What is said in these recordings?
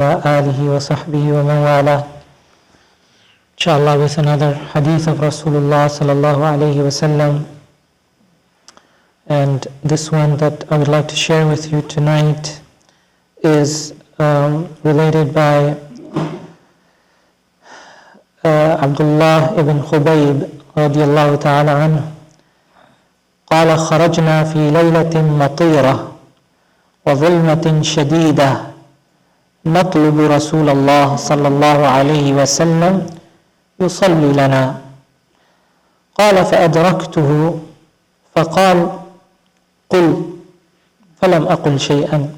وآله وصحبه ومن والاه. Inshallah, with another hadith of Rasulullah sallallahu alayhi wasallam. And this one that I would like to share with you tonight is related by Abdullah ibn Khubayb radiyallahu ta'ala anhu. قال خرجنا في ليلة مطيرة وظلمة شديدة نطلب رسول الله صلى الله عليه وسلم يصلي لنا. قال فأدركته فقال قل، فلم أقل شيئا،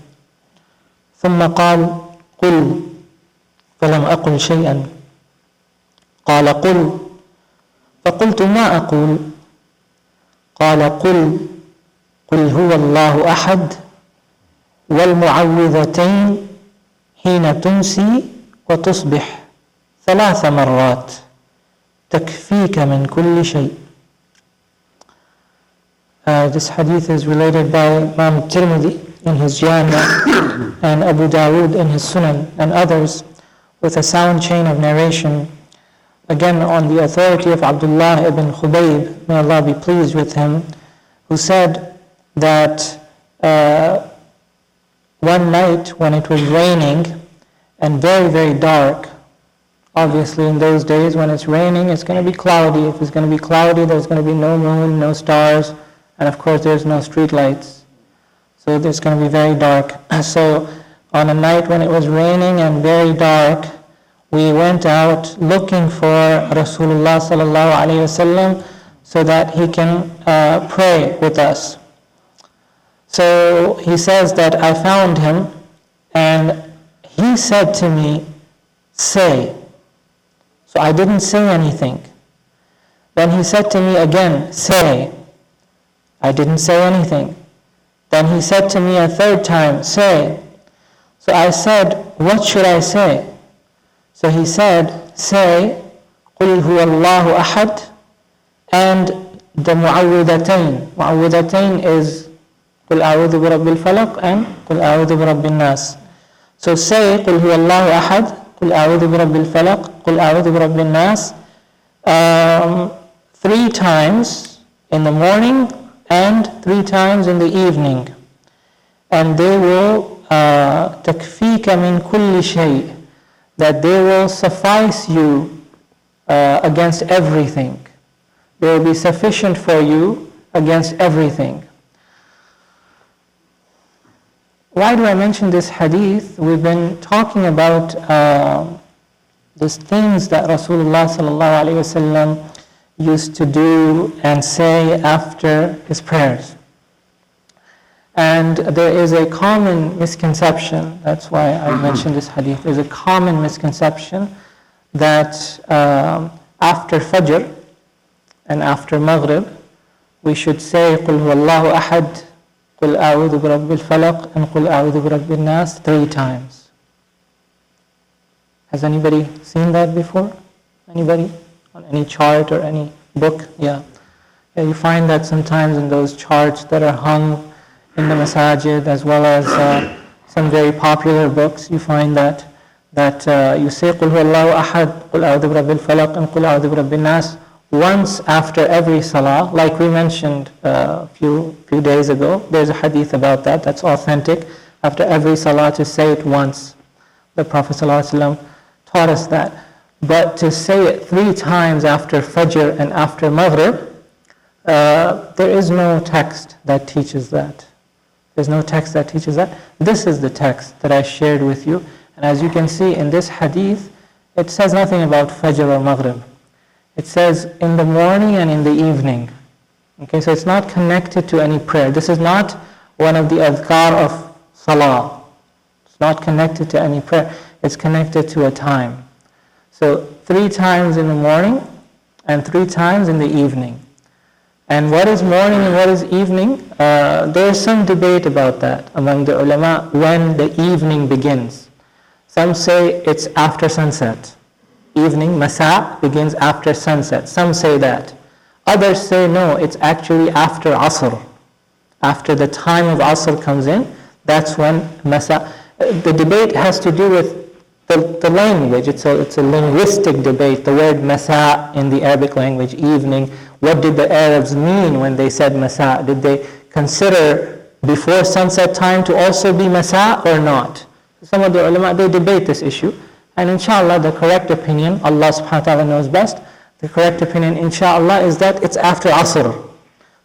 ثم قال قل، فلم أقل شيئا، قال قل، فقلت ما أقول؟ قال قل قل هو الله أحد والمعوذتين حين تمسي وتصبح 3 مرات تكفيك من كل شيء. This hadith is related by Imam Tirmidhi in his Jami' and Abu Dawood in his Sunan and others with a sound chain of narration, again on the authority of Abdullah ibn Khubayb, may Allah be pleased with him, who said that one night when it was raining and very, very dark. Obviously in those days when it's raining, it's going to be cloudy. If it's going to be cloudy, there's going to be no moon, no stars, and of course there's no street lights. So it's going to be very dark. So on a night when it was raining and very dark, we went out looking for Rasulullah sallallahu alayhi wasallam so that he can pray with us. So he says that I found him and he said to me, say. So I didn't say anything. Then he said to me again, say. I didn't say anything. Then he said to me a third time, say. So I said, what should I say? So he said, say, قُلْ هُوَ اللَّهُ أَحَدٌ, and the mu'awwidatayn. Mu'awwidatayn is قُلْ أَعُوذُ بِرَبِّ الْفَلَقِ and قُلْ أَعُوذُ بِرَبِّ النَّاسِ. So say, قُلْ هُوَ اللَّهُ أَحَدٌ, قُلْ أَعُوذُ بِرَبِّ الْفَلَقِ, قُلْ أَعُوذُ بِرَبِّ النَّاسِ, 3 times in the morning and 3 times in the evening. And they will تَكْفِيكَ مِنْ كُلِّ شَيْءٍ, that they will suffice you against everything. They will be sufficient for you against everything. Why do I mention this hadith? We've been talking about these things that Rasulullah sallallahu alaihi wasallam used to do and say after his prayers. And there is a common misconception, that's why I mentioned this hadith, there's a common misconception that after Fajr and after Maghrib, we should say قُلْ هُوَ اللَّهُ أَحَدٌ, قُلْ أَعُوذُ بِرَبِّ الْفَلَقِ and قُلْ أَعُوذُ بِرَبِّ النَّاسِ 3 times. Has anybody seen that before? Anybody? On any chart or any book? Yeah, you find that sometimes in those charts that are hung in the masajid, as well as some very popular books, you find that you say قُلْ هُوَ اللَّهُ أَحَدٌ, قُلْ أَعُوذُ بِرَبِّ الْفَلَقِ and قُلْ أَعُوذُ بِرَبِّ النَّاسِ once after every salah, like we mentioned a few days ago. There's a hadith about that, that's authentic. After every salah to say it once. The Prophet ﷺ taught us that. But to say it 3 times after Fajr and after Maghrib, there is no text that teaches that. There's no text that teaches that. This is the text that I shared with you. And as you can see in this hadith, it says nothing about Fajr or Maghrib. It says in the morning and in the evening. Okay, so it's not connected to any prayer. This is not one of the adhkar of Salah. It's not connected to any prayer. It's connected to a time. So 3 times in the morning and 3 times in the evening. And what is morning and what is evening? There is some debate about that among the ulama, when the evening begins. Some say it's after sunset. Evening, masa, begins after sunset. Some say that. Others say no, it's actually after Asr. After the time of Asr comes in, that's when masa. The debate has to do with the language. It's a linguistic debate. The word masa in the Arabic language, evening, what did the Arabs mean when they said masa? Did they consider before sunset time to also be masa or not? Some of the ulama, they debate this issue. And inshallah, the correct opinion, Allah subhanahu wa ta'ala knows best, the correct opinion, inshallah, is that it's after Asr.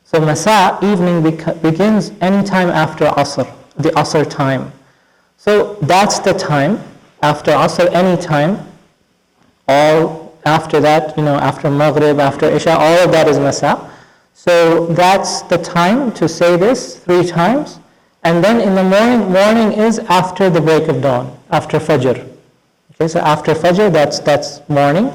So masa, evening, begins anytime after Asr, the Asr time. So that's the time, after Asr, any time. All after that, after Maghrib, after Isha, all of that is masa. So that's the time to say this 3 times. And then in the morning is after the break of dawn, after Fajr. Okay, so after Fajr, that's morning.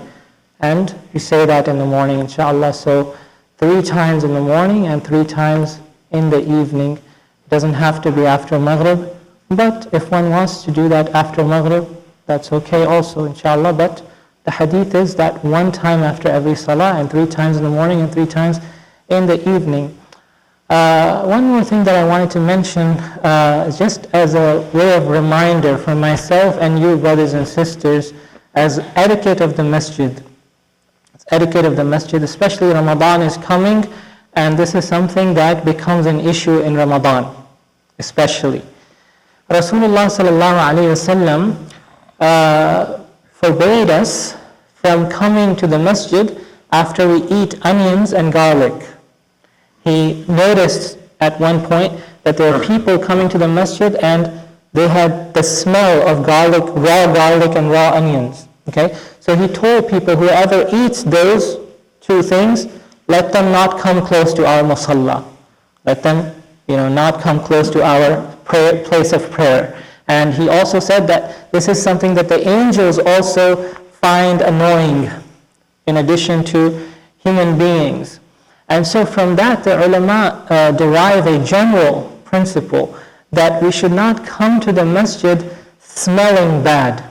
And you say that in the morning, inshallah. So 3 times in the morning and 3 times in the evening. It doesn't have to be after Maghrib. But if one wants to do that after Maghrib, that's okay also, inshallah. But the hadith is that 1 time after every salah and 3 times in the morning and 3 times in the evening. One more thing that I wanted to mention, just as a way of reminder for myself and you brothers and sisters, as etiquette of the masjid. It's etiquette of the masjid, especially Ramadan is coming, and this is something that becomes an issue in Ramadan, especially. Rasulullah sallallahu alayhi wasallam forbade us from coming to the masjid after we eat onions and garlic. He noticed at one point that there were people coming to the masjid and they had the smell of garlic, raw garlic and raw onions. Okay? So he told people, whoever eats those 2 things, let them not come close to our musalla. Let them, not come close to our place of prayer. And he also said that this is something that the angels also find annoying, in addition to human beings. And so from that, the ulama derive a general principle that we should not come to the masjid smelling bad.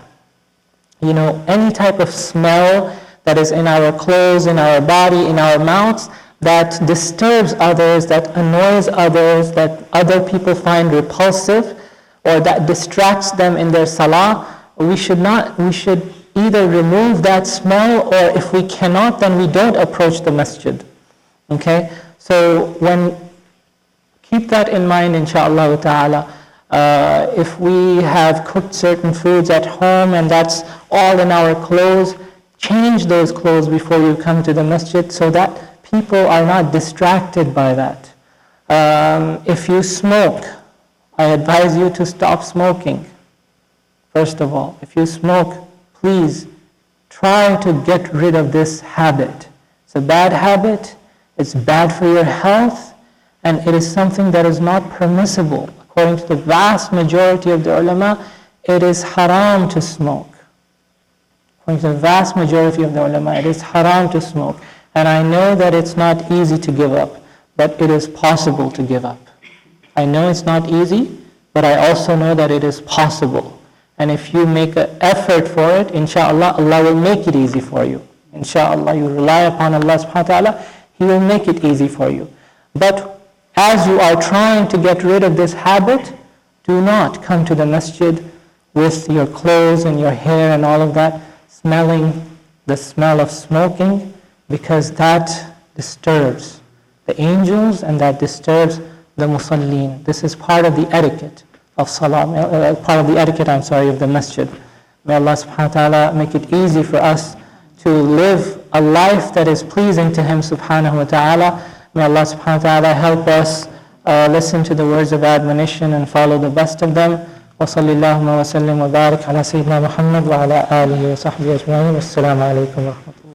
Any type of smell that is in our clothes, in our body, in our mouths, that disturbs others, that annoys others, that other people find repulsive, or that distracts them in their salah, we should either remove that smell, or if we cannot, then we don't approach the masjid. Okay, so keep that in mind, inshallah ta'ala. If we have cooked certain foods at home and that's all in our clothes, change those clothes before you come to the masjid so that people are not distracted by that. If you smoke, I advise you to stop smoking. First of all, if you smoke, please try to get rid of this habit. It's a bad habit. It's bad for your health, and it is something that is not permissible. According to the vast majority of the ulama, it is haram to smoke. According to the vast majority of the ulama, it is haram to smoke. And I know that it's not easy to give up, but it is possible to give up. I know it's not easy, but I also know that it is possible. And if you make an effort for it, inshallah, Allah will make it easy for you. Inshallah, you rely upon Allah subhanahu wa ta'ala, He will make it easy for you. But as you are trying to get rid of this habit, do not come to the masjid with your clothes and your hair and all of that, smelling the smell of smoking, because that disturbs the angels and that disturbs the musallin. This is part of the etiquette of salah, of the masjid. May Allah subhanahu wa ta'ala make it easy for us to live a life that is pleasing to Him subhanahu wa ta'ala. May Allah subhanahu wa ta'ala help us listen to the words of admonition and follow the best of them. وصل اللهم وسلم وبارك على سيدنا محمد وعلى آله وصحبه أجمعين. والسلام عليكم ورحمة الله.